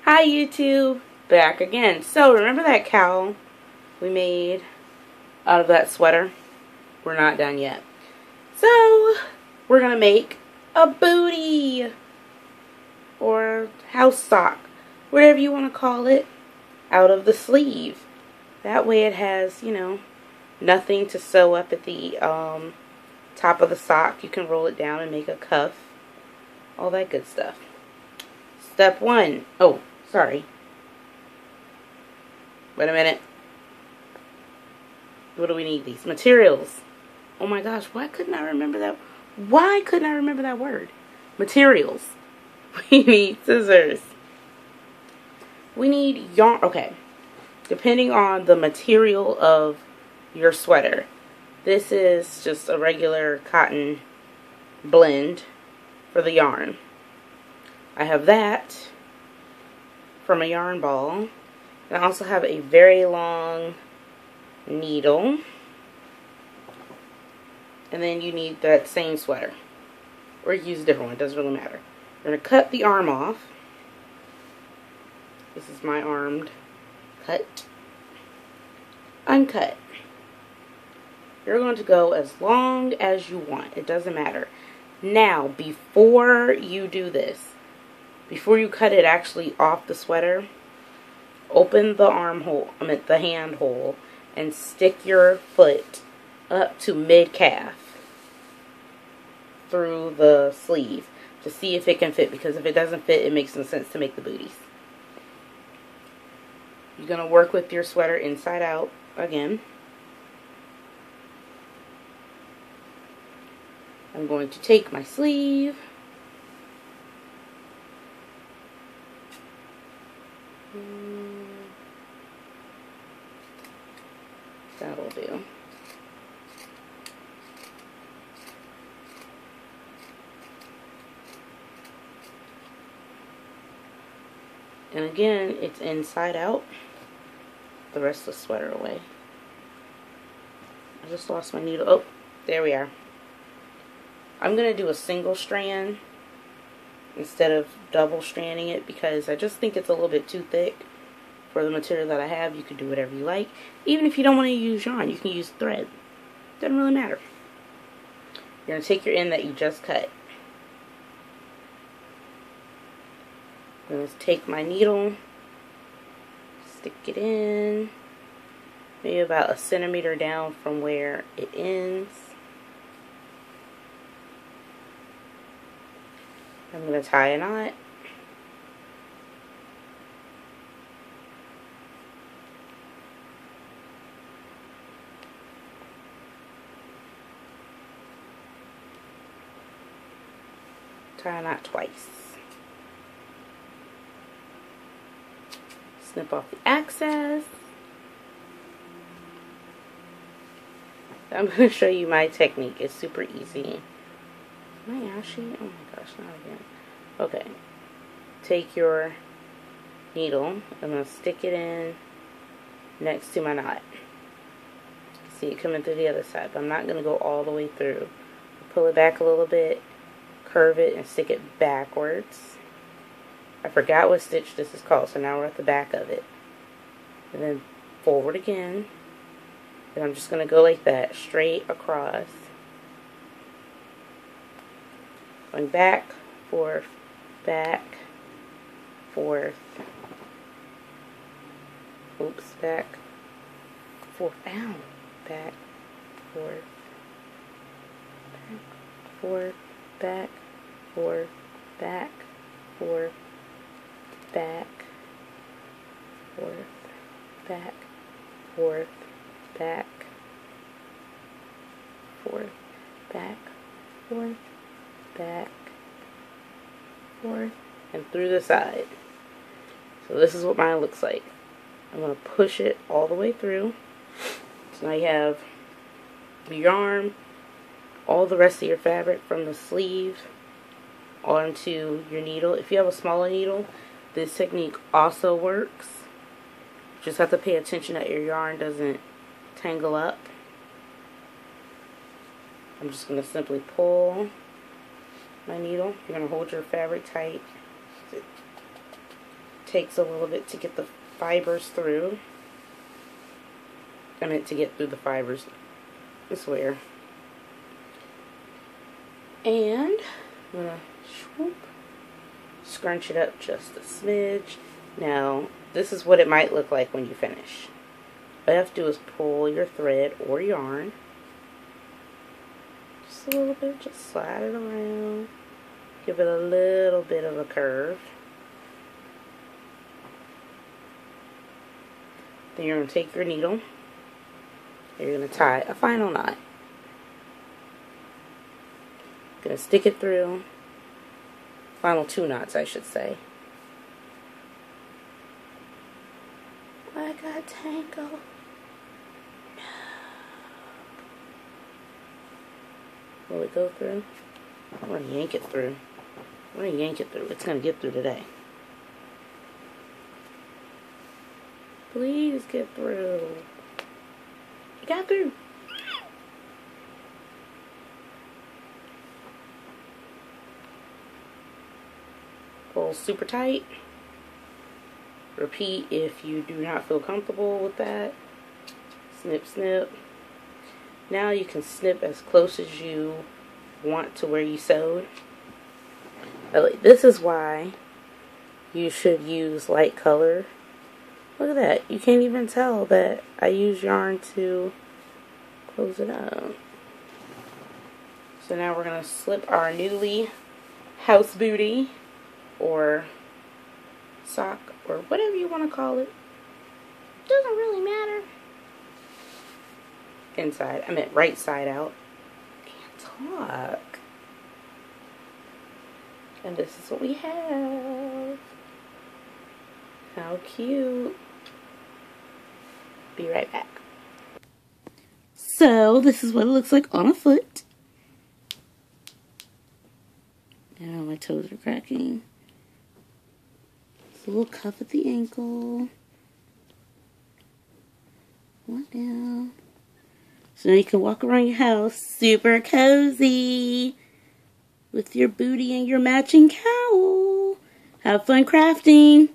Hi YouTube, back again. So remember that cowl we made out of that sweater? We're not done yet. So we're gonna make a booty or house sock, whatever you want to call it, out of the sleeve. That way it has, nothing to sew up at the top of the sock. You can roll it down and make a cuff, all that good stuff. Step one. Oh, sorry. Wait a minute. What do we need? These materials. Oh my gosh, why couldn't I remember that? Why couldn't I remember that word? Materials. We need scissors. We need yarn. Okay. Depending on the material of your sweater. This is just a regular cotton blend for the yarn. I have that from a yarn ball. And I also have a very long needle. And then you need that same sweater. Or you can use a different one, it doesn't really matter. You're going to cut the arm off. This is my armed cut. Uncut. You're going to go as long as you want. It doesn't matter. Now, before you do this, before you cut it actually off the sweater, open the armhole, the hand hole, and stick your foot up to mid-calf through the sleeve to see if it can fit, because if it doesn't fit, it makes no sense to make the booties. You're going to work with your sweater inside out again. I'm going to take my sleeve, that'll do. And again, it's inside out. The rest of the sweater away. I just lost my needle. Oh, there we are. I'm going to do a single strand instead of double stranding it, because I just think it's a little bit too thick for the material that I have. You can do whatever you like. Even if you don't want to use yarn, you can use thread. Doesn't really matter. You're going to take your end that you just cut. I'm going to take my needle, stick it in, maybe about a centimeter down from where it ends. I'm going to tie a knot. Tie a knot twice. Snip off the excess. I'm going to show you my technique. It's super easy. Am I ashy? Oh my gosh, not again. Okay. Take your needle. I'm going to stick it in next to my knot. See it coming through the other side, but I'm not going to go all the way through. Pull it back a little bit, curve it, and stick it backwards. I forgot what stitch this is called, so now we're at the back of it. And then forward again. And I'm just going to go like that, straight across. Going back, forth, back, forth. Oops, back, forth, ow, back, forth, back, forth, back, forth, back, forth, back, forth, back, forth, back, forth, back, forth, back, forth, and through the side. So this is what mine looks like. I'm going to push it all the way through. So now you have your yarn, all the rest of your fabric from the sleeve onto your needle. If you have a smaller needle, this technique also works. You just have to pay attention that your yarn doesn't tangle up. I'm just going to simply pull my needle. You're going to hold your fabric tight. takes a little bit to get the fibers through. I meant to get through the fibers, I swear. And I'm going to scrunch it up just a smidge. Now, this is what it might look like when you finish. All you have to do is pull your thread or yarn. Just a little bit, just slide it around. Give it a little bit of a curve. Then you're going to take your needle. You're going to tie a final knot. Going to stick it through. Final 2 knots, I should say. I got tangled. No. Will it go through? I'm going to yank it through. I'm going to yank it through. It's going to get through today. Please get through. You got through. Pull super tight. Repeat if you do not feel comfortable with that. Snip, snip. Now you can snip as close as you want to where you sewed. This is why you should use light color. Look at that. You can't even tell that I use yarn to close it up. So now we're going to slip our newly house booty or sock or whatever you want to call it. Doesn't really matter. Inside. I meant right side out. Can't talk. And this is what we have. How cute. Be right back. So, this is what it looks like on a foot. Now my toes are cracking. It's a little cuff at the ankle. One down. So now you can walk around your house super cozy with your booty and your matching cowl. Have fun crafting.